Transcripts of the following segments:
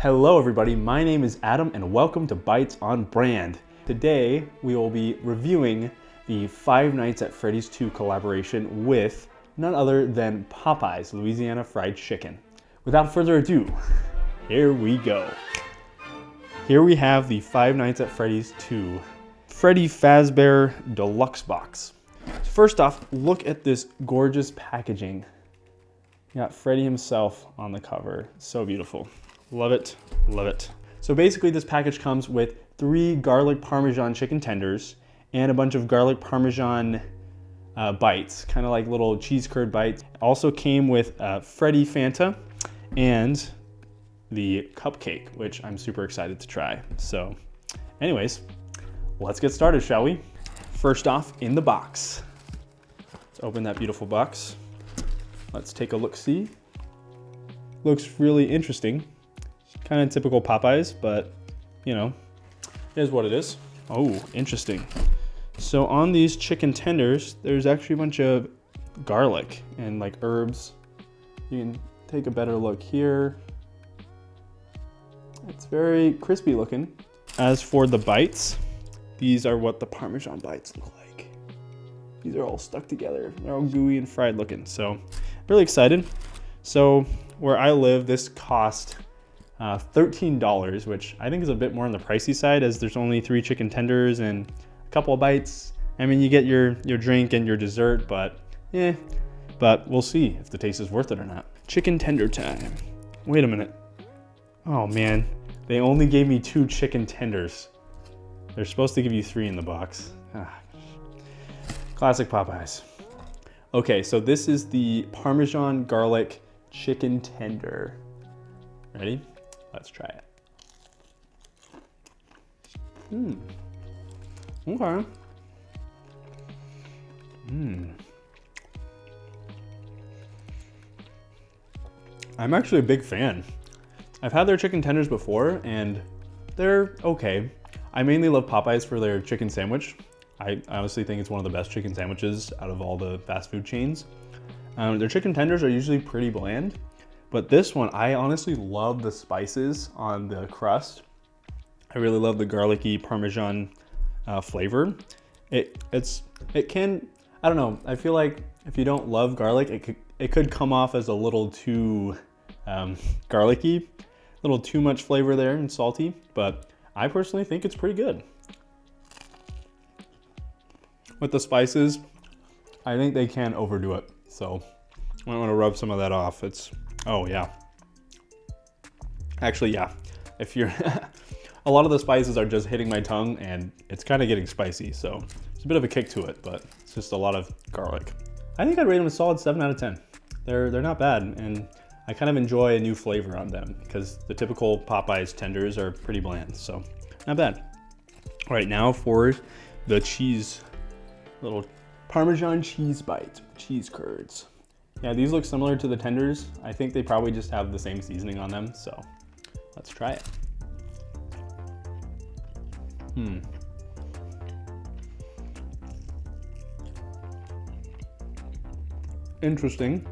Hello everybody, my name is Adam and welcome to Bites on Brand. Today we will be reviewing the Five Nights at Freddy's 2 collaboration with none other than Popeyes Louisiana Fried Chicken. Without further ado, here we go. Here we have the Five Nights at Freddy's 2 Freddy Fazbear Deluxe Box. First off, look at this gorgeous packaging. You got Freddy himself on the cover, so beautiful. Love it, love it. So basically this package comes with 3 garlic parmesan chicken tenders and a bunch of garlic parmesan bites, kind of like little cheese curd bites. Also came with Freddy Fanta and the cupcake, which I'm super excited to try. So anyways, let's get started, shall we? First off, in the box. Let's open that beautiful box. Let's take a look-see. Looks really interesting. Kind of typical Popeyes, but you know, it is what it is. Oh, interesting. So on these chicken tenders, there's actually a bunch of garlic and like herbs. You can take a better look here. It's very crispy looking. As for the bites, these are what the Parmesan bites look like. These are all stuck together. They're all gooey and fried looking. So really excited. So where I live, this cost $13, which I think is a bit more on the pricey side as there's only 3 chicken tenders and a couple of bites. I mean, you get your drink and your dessert, but we'll see if the taste is worth it or not. Chicken tender time. Wait a minute. Oh man, they only gave me 2 chicken tenders. They're supposed to give you 3 in the box. Classic Popeyes. Okay, so this is the Parmesan garlic chicken tender. Ready? Let's try it. Okay. I'm actually a big fan. I've had their chicken tenders before and they're okay. I mainly love Popeyes for their chicken sandwich. I honestly think it's one of the best chicken sandwiches out of all the fast food chains. Their chicken tenders are usually pretty bland. But this one, I honestly love the spices on the crust. I really love the garlicky Parmesan flavor. It can, I don't know, I feel like if you don't love garlic, it could come off as a little too garlicky, a little too much flavor there and salty, but I personally think it's pretty good. With the spices, I think they can overdo it. So I might want to rub some of that off. Oh yeah. Actually, yeah. If you're, a lot of the spices are just hitting my tongue and it's kind of getting spicy. So it's a bit of a kick to it, but it's just a lot of garlic. I think I'd rate them a solid 7 out of 10. They're not bad. And I kind of enjoy a new flavor on them because the typical Popeyes tenders are pretty bland. So not bad. All right, now for the cheese, little Parmesan cheese bites, cheese curds. Yeah, these look similar to the tenders. I think they probably just have the same seasoning on them, so let's try it. Interesting.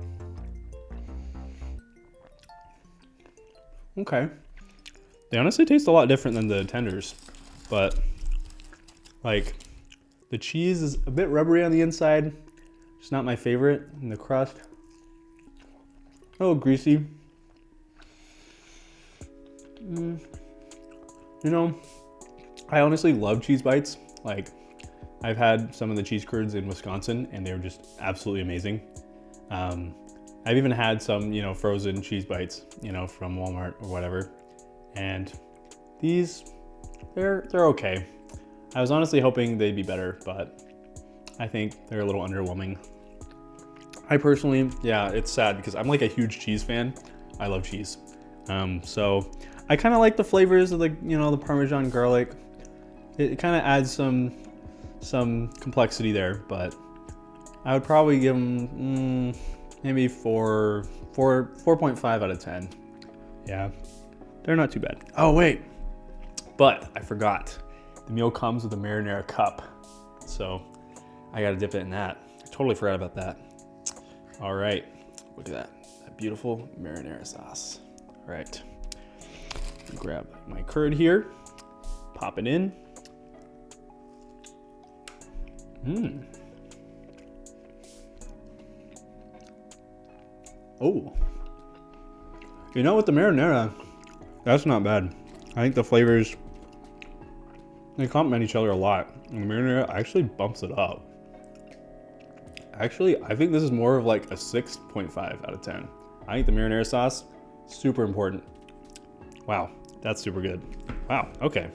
Okay. They honestly taste a lot different than the tenders, but like the cheese is a bit rubbery on the inside. It's not my favorite, and the crust, a little greasy. You know, I honestly love cheese bites. Like, I've had some of the cheese curds in Wisconsin, and they were just absolutely amazing. I've even had some, you know, frozen cheese bites, you know, from Walmart or whatever. And these, they're okay. I was honestly hoping they'd be better, but I think they're a little underwhelming. I personally, yeah, it's sad because I'm like a huge cheese fan. I love cheese. So I kind of like the flavors of the, you know, the Parmesan garlic. It kind of adds some complexity there, but I would probably give them maybe 4.5 out of 10. Yeah, they're not too bad. Oh wait, but I forgot. The meal comes with a marinara cup. So I gotta dip it in that. I totally forgot about that. All right, look at that beautiful marinara sauce. All right, grab my curd here, pop it in. Oh, you know, with the marinara, that's not bad. I think the flavors, they complement each other a lot. And the marinara actually bumps it up. Actually, I think this is more of like a 6.5 out of 10. I think the marinara sauce, super important. Wow, that's super good. Wow, okay.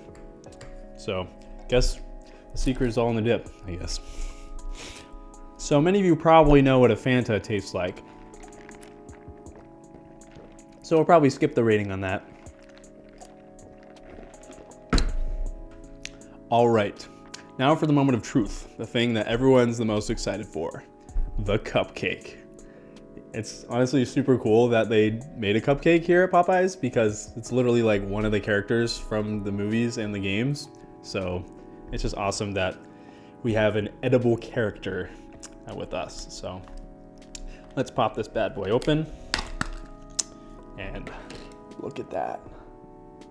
So, guess the secret is all in the dip, I guess. So many of you probably know what a Fanta tastes like. So we'll probably skip the rating on that. All right, now for the moment of truth, the thing that everyone's the most excited for, the cupcake. It's honestly super cool that they made a cupcake here at Popeyes because it's literally like one of the characters from the movies and the games. So it's just awesome that we have an edible character with us. So let's pop this bad boy open. And look at that.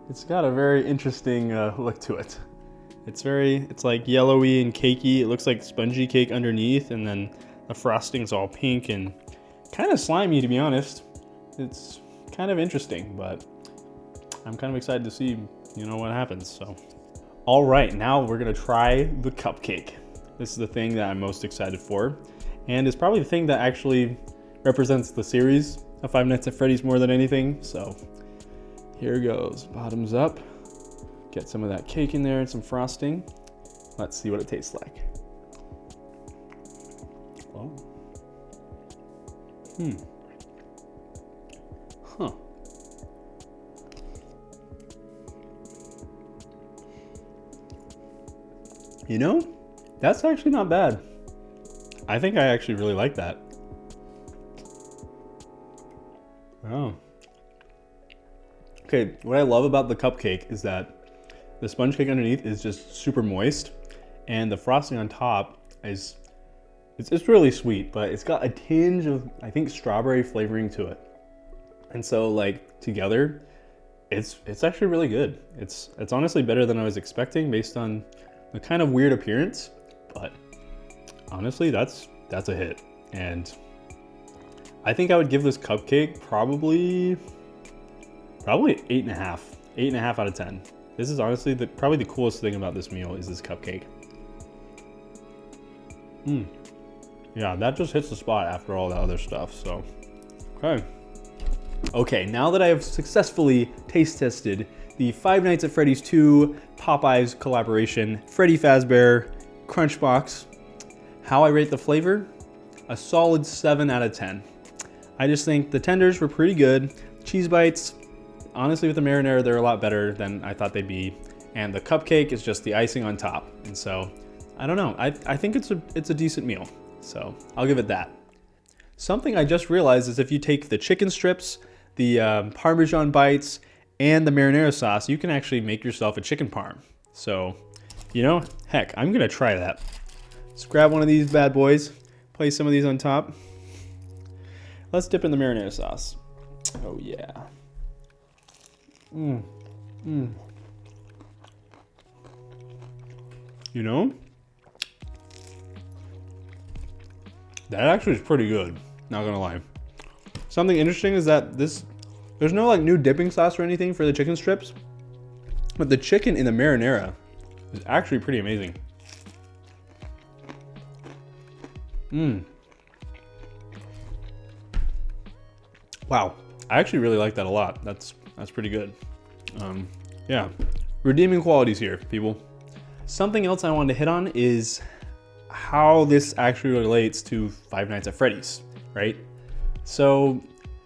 It's got a very interesting look to it. It's like yellowy and cakey. It looks like spongy cake underneath, and then the frosting's all pink and kind of slimy, to be honest. It's kind of interesting, but I'm kind of excited to see, you know, what happens. So, all right, now we're gonna try the cupcake. This is the thing that I'm most excited for, and it's probably the thing that actually represents the series of Five Nights at Freddy's more than anything. So here goes, bottoms up. Get some of that cake in there and some frosting. Let's see what it tastes like. Oh. Huh. You know, that's actually not bad. I think I actually really like that. Oh. Okay, what I love about the cupcake is that the sponge cake underneath is just super moist, and the frosting on top is, it's really sweet, but it's got a tinge of, I think, strawberry flavoring to it. And so like together, it's actually really good. It's honestly better than I was expecting based on the kind of weird appearance, but honestly, that's a hit. And I think I would give this cupcake probably 8.5. 8.5 out of 10. This is honestly probably the coolest thing about this meal is this cupcake. Yeah, that just hits the spot after all the other stuff, so. Okay, now that I have successfully taste tested the Five Nights at Freddy's 2 Popeyes collaboration Freddy Fazbear Crunch Box, how I rate the flavor? A solid 7 out of 10. I just think the tenders were pretty good. Cheese bites, honestly with the marinara, they're a lot better than I thought they'd be. And the cupcake is just the icing on top. And so, I don't know, I think it's a decent meal. So, I'll give it that. Something I just realized is if you take the chicken strips, the Parmesan bites, and the marinara sauce, you can actually make yourself a chicken parm. So, you know, heck, I'm gonna try that. Let's grab one of these bad boys, place some of these on top. Let's dip in the marinara sauce. Oh yeah. You know, that actually is pretty good, not gonna lie. Something interesting is that there's no like new dipping sauce or anything for the chicken strips, but the chicken in the marinara is actually pretty amazing. Wow, I actually really like that a lot. That's pretty good. Yeah, redeeming qualities here, people. Something else I wanted to hit on is how this actually relates to Five Nights at Freddy's, right? So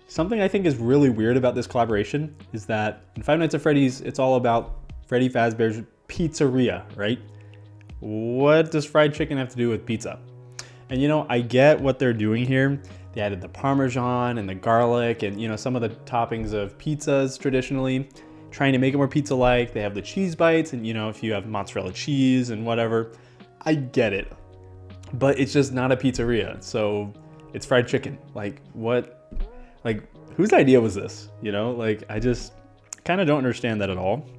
something I think is really weird about this collaboration is that in Five Nights at Freddy's, it's all about Freddy Fazbear's Pizzeria, right? What does fried chicken have to do with pizza? And you know, I get what they're doing here. They added the Parmesan and the garlic and, you know, some of the toppings of pizzas traditionally, trying to make it more pizza-like. They have the cheese bites and, you know, if you have mozzarella cheese and whatever, I get it. But it's just not a pizzeria, so it's fried chicken. Like, what? Like, whose idea was this? You know, like, I just kind of don't understand that at all.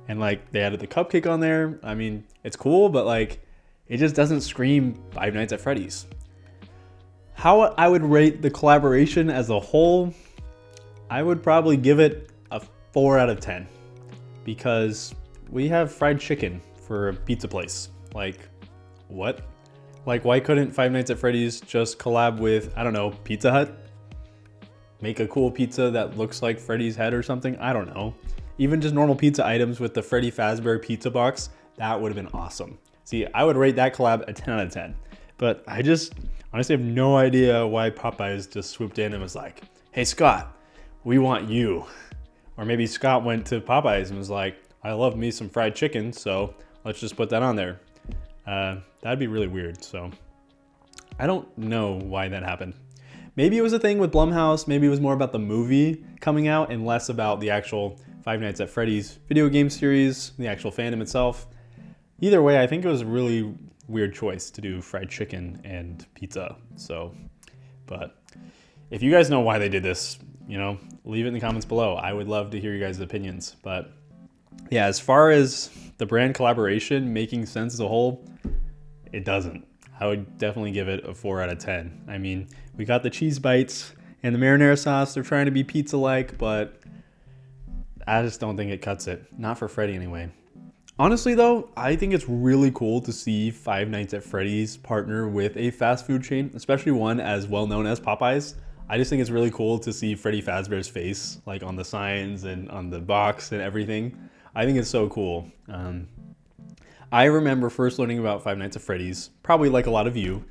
And like they added the cupcake on there. I mean, it's cool, but like it just doesn't scream Five Nights at Freddy's. How I would rate the collaboration as a whole, I would probably give it a 4 out of 10 because we have fried chicken for a pizza place. Like, what? Like, why couldn't Five Nights at Freddy's just collab with, I don't know, Pizza Hut? Make a cool pizza that looks like Freddy's head or something? I don't know. Even just normal pizza items with the Freddy Fazbear Pizza Box, that would have been awesome. See, I would rate that collab a 10 out of 10. But I just honestly have no idea why Popeyes just swooped in and was like, hey, Scott, we want you. Or maybe Scott went to Popeyes and was like, I love me some fried chicken, so let's just put that on there. That'd be really weird. So I don't know why that happened. Maybe it was a thing with Blumhouse. Maybe it was more about the movie coming out and less about the actual Five Nights at Freddy's video game series, the actual fandom itself. Either way, I think it was a really weird choice to do fried chicken and pizza. So, but if you guys know why they did this, you know, leave it in the comments below. I would love to hear you guys' opinions. But yeah, as far as the brand collaboration making sense as a whole, it doesn't. I would definitely give it a 4 out of 10. I mean, we got the cheese bites and the marinara sauce. They're trying to be pizza-like, but I just don't think it cuts it. Not for Freddy anyway. Honestly though, I think it's really cool to see Five Nights at Freddy's partner with a fast food chain, especially one as well known as Popeyes. I just think it's really cool to see Freddy Fazbear's face like on the signs and on the box and everything. I think it's so cool. I remember first learning about Five Nights at Freddy's, probably like a lot of you,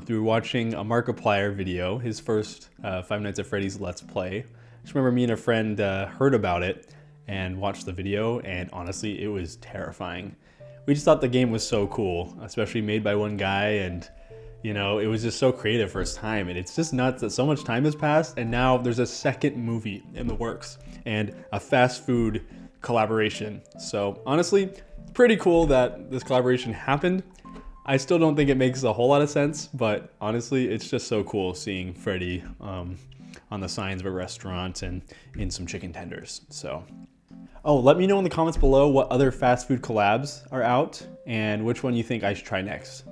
through watching a Markiplier video, his first Five Nights at Freddy's Let's Play. I just remember me and a friend heard about it and watched the video, and honestly, it was terrifying. We just thought the game was so cool, especially made by one guy, and you know, it was just so creative for its time, and it's just nuts that so much time has passed, and now there's a second movie in the works, and a fast food collaboration. So honestly, it's pretty cool that this collaboration happened. I still don't think it makes a whole lot of sense, but honestly, it's just so cool seeing Freddy on the signs of a restaurant and in some chicken tenders. So, oh, let me know in the comments below what other fast food collabs are out and which one you think I should try next.